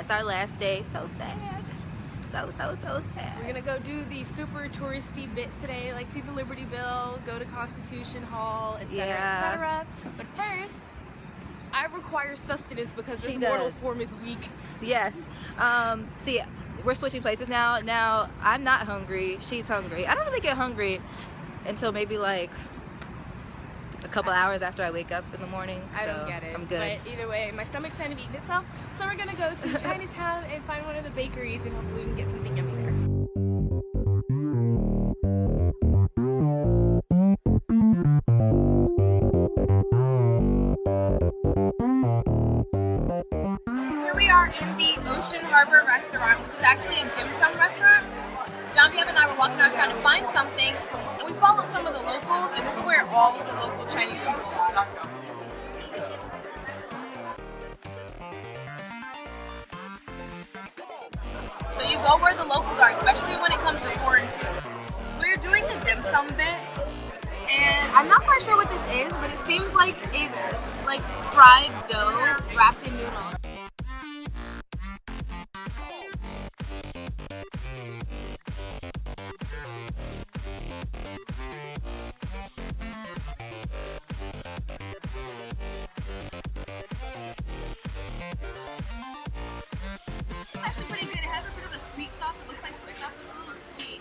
That's our last day. So sad. So sad. We're gonna go do the super touristy bit today, like see the Liberty Bell, go to Constitution Hall, etc., etc. But first, I require sustenance because this mortal form is weak. Yes. See, we're switching places now. Now I'm not hungry. She's hungry. I don't really get hungry until maybe like a couple hours after I wake up in the morning. So I don't get it. I'm good. But either way, my stomach's kind of eating itself. So we're gonna go to Chinatown and find one of the bakeries, and hopefully we can get something yummy there. Here we are in the Ocean Harbor restaurant, which is actually a dim sum restaurant. Jonvieve and I were walking around trying to find something, and we followed some of the locals, and this is where all of the local Chinese people are. So you go where the locals are, especially when it comes to foreign food. We're doing the dim sum bit, and I'm not quite sure what this is, but it seems like it's like fried dough wrapped in noodles. It's actually pretty good. It has a bit of a sweet sauce. It looks like soy sauce, but it's a little sweet.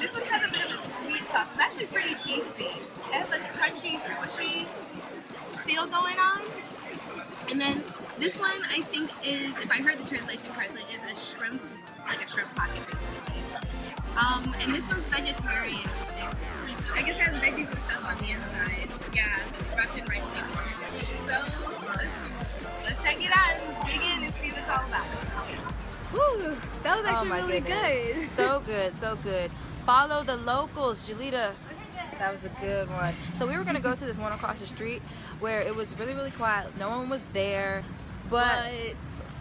This one has a bit of a sweet sauce. It's actually pretty tasty. It has like a crunchy, squishy feel going on. And then this one, I think is, if I heard the translation correctly, is a shrimp, like a shrimp pocket basically. And this one's vegetarian. I guess it has veggies and stuff on the inside. Yeah, wrapped in rice paper. So let's check it out and dig in and see what it's all about. Woo, that was actually really good. So good, so good. Follow the locals, Julita. That was a good one. So we were gonna go to this one across the street where it was really, really quiet. No one was there, but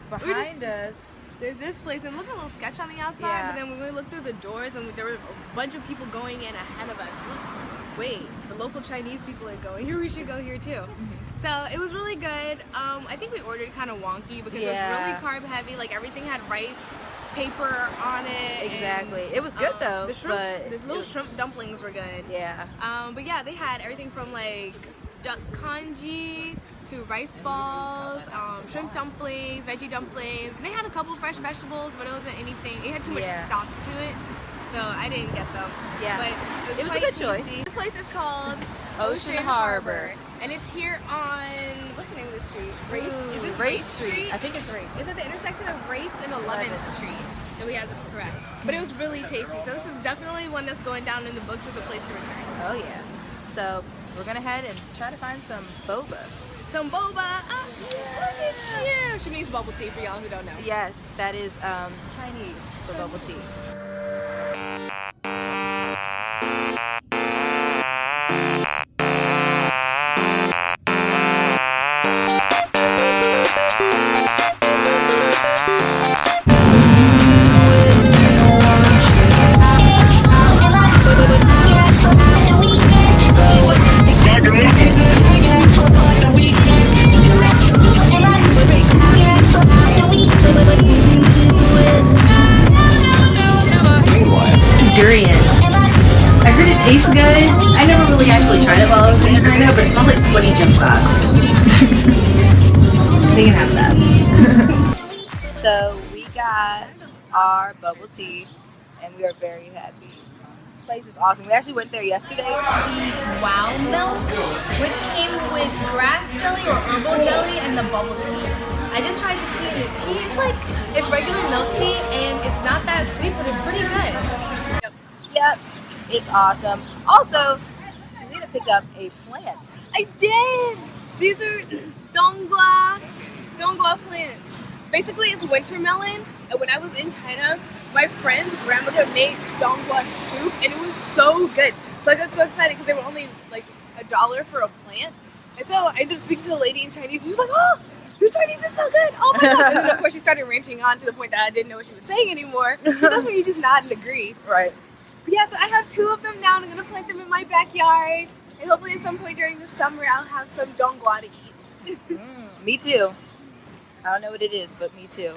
behind us, there's this place, and look a little sketch on the outside, but then when we looked through the doors, and there were a bunch of people going in ahead of us. Wait, the local Chinese people are going here. We should go here too. So it was really good. I think we ordered kind of wonky because it was really carb heavy. Like everything had rice paper on it. Exactly. It was good though. The shrimp, the little shrimp dumplings were good. Yeah. But yeah, they had everything from like duck congee to rice balls, shrimp dumplings, veggie dumplings. And they had a couple fresh vegetables, but it wasn't anything. It had too much stock to it, so I didn't get them. Yeah. But it was a good choice. This place is called Ocean Harbor. And it's here on, what's the name of the street? Is this Race Street? I think it's Race. It's at the intersection of Race and 11th Street. And we had this correct. But it was really tasty. So this is definitely one that's going down in the books as a place to return. Oh yeah. So we're gonna head and try to find some boba. Some boba. Look at you. She means bubble tea for y'all who don't know. Yes, that is Chinese for bubble teas. Durian. I heard it tastes good. I never really actually tried it while I was in China, but it smells like sweaty gym socks. They can have that. So we got our bubble tea, and we are very happy. This place is awesome. We actually went there yesterday. The Wow Milk, which came with grass jelly or herbal jelly and the bubble tea. I just tried the tea, and the tea is like, it's regular milk tea, and it's not that sweet, but it's pretty good. Yep, it's awesome. Also, you need to pick up a plant. I did! These are donggua plants. Basically, it's winter melon, and when I was in China, my friend's grandmother made donggua soup, and it was so good. So I got so excited because they were only like $1 for a plant. And so I ended up speaking to the lady in Chinese. She was like, oh, your Chinese is so good. Oh my god. And then of course she started ranting on to the point that I didn't know what she was saying anymore. So that's when you just nod and agree. Right. But yeah, so I have 2 of them now and I'm gonna plant them in my backyard. And hopefully at some point during the summer I'll have some donggua to eat. Me too. I don't know what it is, but me too.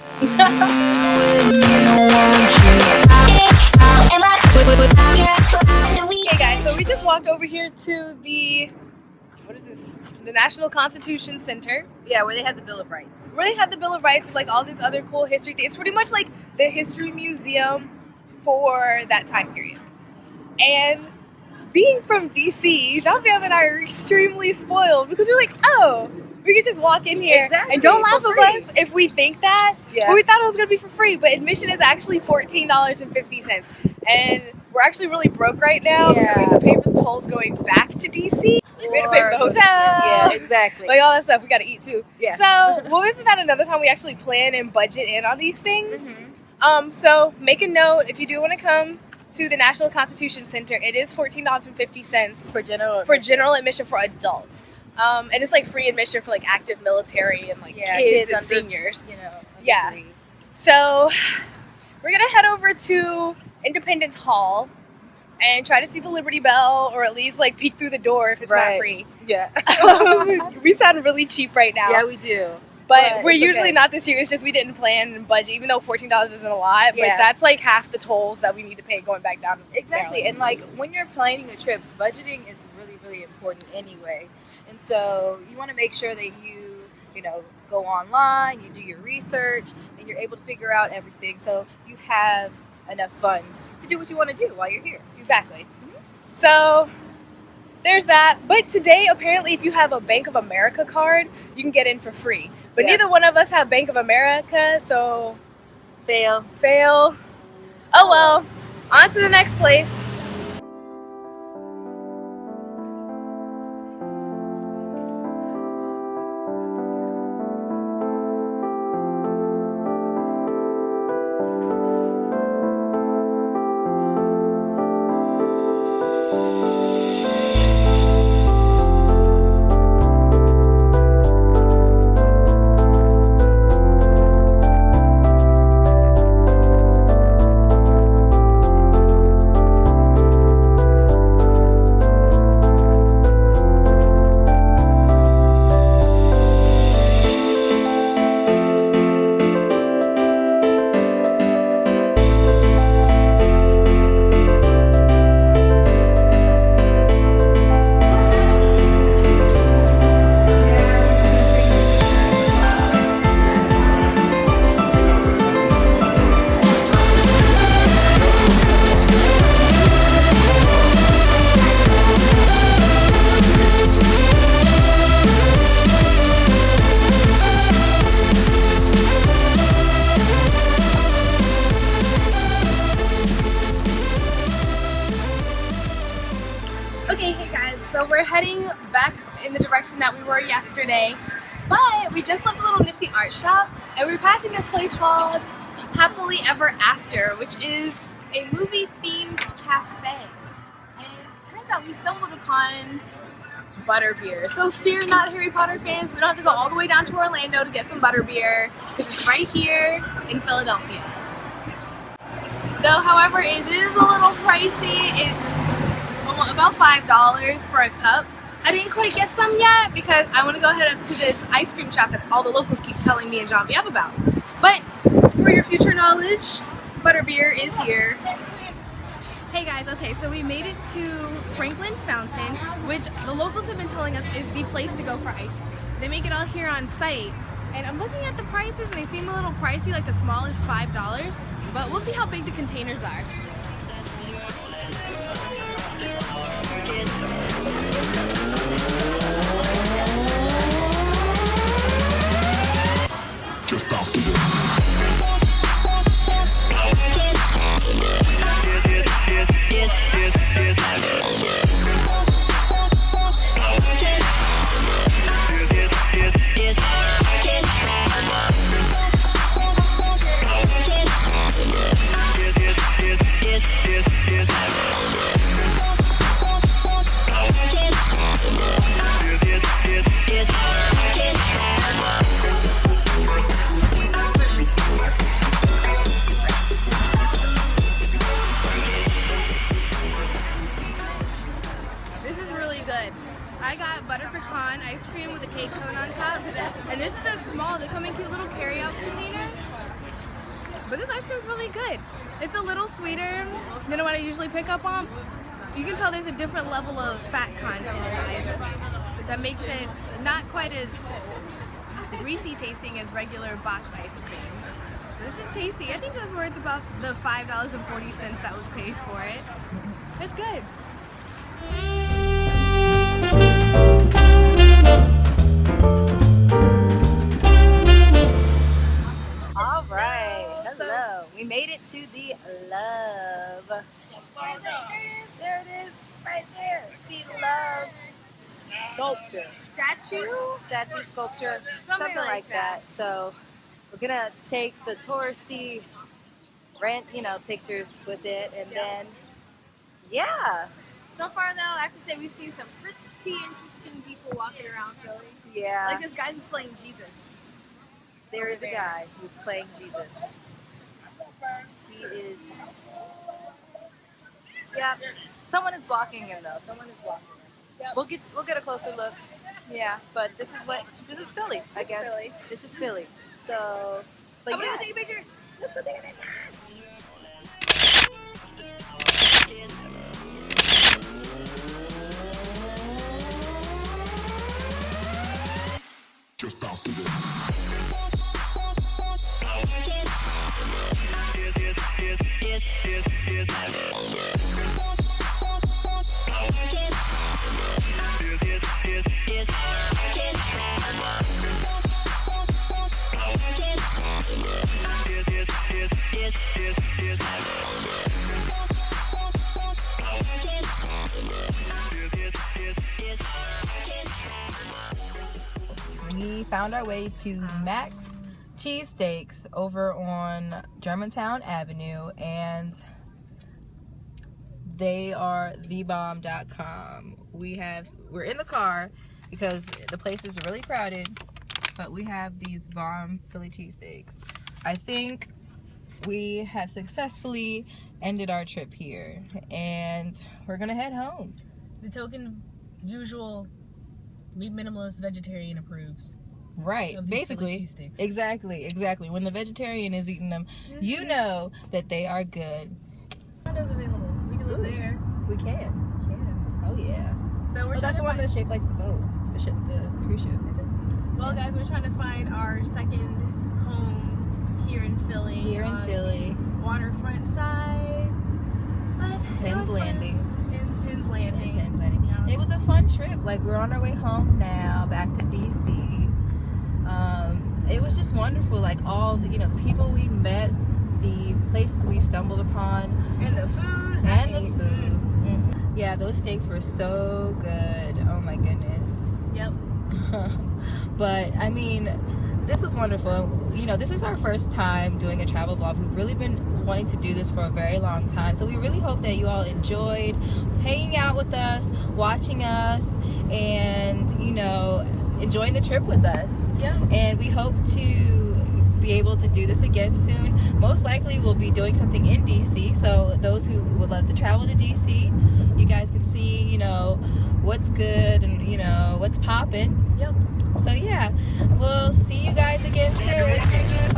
Okay guys, so we just walked over here to the, what is this? The National Constitution Center. Yeah, where they have the Bill of Rights. Where they have the Bill of Rights with like all this other cool history thing. It's pretty much like the history museum for that time period. And being from DC, Jonvieve and I are extremely spoiled because we're like, oh, we could just walk in here and don't laugh at us if we think that. Yeah. But we thought it was going to be for free, but admission is actually $14.50. And we're actually really broke right now because we have to pay for the tolls going back to DC. We have to pay for the hotel. Yeah, exactly. Like all that stuff. We got to eat too. Yeah. So we'll visit that another time we actually plan and budget in on these things. So make a note if you do want to come to the National Constitution Center. It is $14.50 for general admission for adults. And it's like free admission for like active military and like kids and under, seniors. You know. Yeah. So we're gonna head over to Independence Hall and try to see the Liberty Bell, or at least like peek through the door if it's not free. Yeah. We sound really cheap right now. Yeah, we do. But we're usually not this cheap. It's just we didn't plan and budget, even though $14 isn't a lot. But that's like half the tolls that we need to pay going back down. Exactly. And like when you're planning a trip, budgeting is really, really important anyway. And so you want to make sure that you know, go online, you do your research, and you're able to figure out everything so you have enough funds to do what you want to do while you're here. Exactly. So there's that. But today, apparently, if you have a Bank of America card, you can get in for free. But neither one of us have Bank of America, so fail. Oh well. On to the next place. So we're heading back in the direction that we were yesterday, but we just left a little nifty art shop and we're passing this place called Happily Ever After, which is a movie themed cafe. And it turns out we stumbled upon butterbeer. So fear not, Harry Potter fans, we don't have to go all the way down to Orlando to get some butterbeer because it's right here in Philadelphia. Though, however, it is a little pricey. It's about $5 for a cup. I didn't quite get some yet because I want to go ahead up to this ice cream shop that all the locals keep telling me and Jonvieve about. But for your future knowledge, butterbeer is here. Hey guys, okay, so we made it to Franklin Fountain, which the locals have been telling us is the place to go for ice cream. They make it all here on site. And I'm looking at the prices and they seem a little pricey, like the small is $5, but we'll see how big the containers are. Just possible. really good. I got butter pecan ice cream with a cake cone on top, and this is their small. They come in cute little carry-out containers. But this ice cream's really good. It's a little sweeter than what I usually pick up on. You can tell there's a different level of fat content in the ice cream that makes it not quite as greasy tasting as regular box ice cream. This is tasty. I think it was worth about the $5.40 that was paid for it. It's good. All right. Hello. We made it to the Love. There it is. Right there. The Love sculpture. Statue sculpture. Something like that. So we're gonna take the touristy pictures with it, and then yeah. So far though, I have to say we've seen some pretty interesting people walking around Philly. Yeah. Like this guy who's playing Jesus. There is a guy who's playing Jesus. He is. Yeah. Someone is blocking him though. Someone is blocking him. Yep. We'll get a closer look. Yeah, but this is Philly, I guess. Philly. This is Philly. So, but I'm gonna go take a picture. Let's go take a picture. Just bounce to this. We found our way to Max Cheesesteaks over on Germantown Avenue, and they are thebomb.com. We're in the car because the place is really crowded, but we have these bomb Philly cheesesteaks. I think we have successfully ended our trip here, and we're gonna head home. The token usual meat minimalist vegetarian approves. Right, basically. Exactly. When the vegetarian is eating them, you know that they are good. Condos available. We can live there. We can. Oh yeah. So that's the one that's shaped like the boat, the cruise ship. Well, guys, we're trying to find our second home here in Philly. Waterfront side. But Penn's Landing. Penn's Landing. Yeah. It was a fun trip. Like, we're on our way home now, back to DC. It was just wonderful. Like, all the people we met, the places we stumbled upon, and the food. Mm-hmm. Yeah, those steaks were so good. Oh my goodness. Yep. But I mean, this was wonderful. This is our first time doing a travel vlog. We've really been wanting to do this for a very long time, so we really hope that you all enjoyed hanging out with us, watching us, and enjoying the trip with us. Yeah. And we hope to be able to do this again soon. Most likely we'll be doing something in DC, so those who would love to travel to DC, you guys can see what's good and what's popping. Yep. So yeah, we'll see you guys again soon.